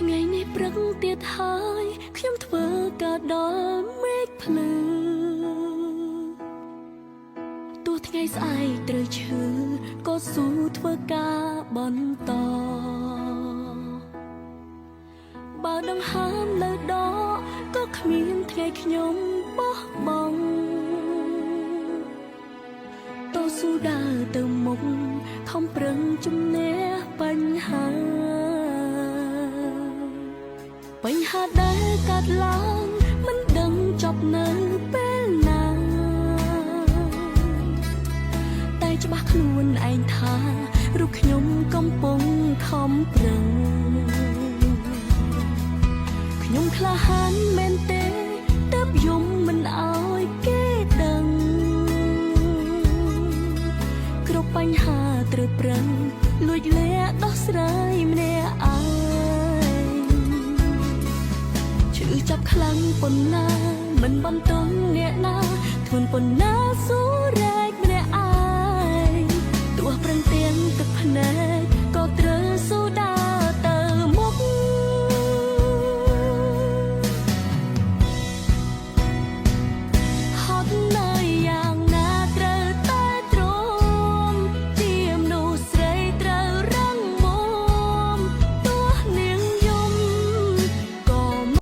ថ្ងៃនេះព្រឹកទៀតហើយខ្ញុំធ្វើការដល់មេឃភ្លឺទោះថ្ងៃស្អែកត្រូវឈឺក៏ស៊ូធ្វើការបន្តបើដង្ហើមលើដកក៏គ្មានថ្ងៃខ្ញុំបោះបង់តស៊ូដើរទៅមុខខំប្រឹងជំនះបញ្ហាដែលកើតឡើងមិនដឹងចប់នៅពេលណាតែច្បាស់ខ្លួនឯងថារូបខ្ញុំកំពុងខំប្រឹងខ្ញុំក្លាហានមែនទេទើបយំមិនអោយគេដឹងគ្រប់បញ្ហាត្រូវប្រឹងលួចលាក់ដោះស្រាយម្នាក់ឯងឈឺចាប់ខ្លាំងប៉ុណ្ណាមិនបន្តអ្នកណាធ្ងន់ប៉ុណ្ណាស៊ូរែកម្នាក់ឯងទោះប្រឹងទៀងទឹកភ្នែក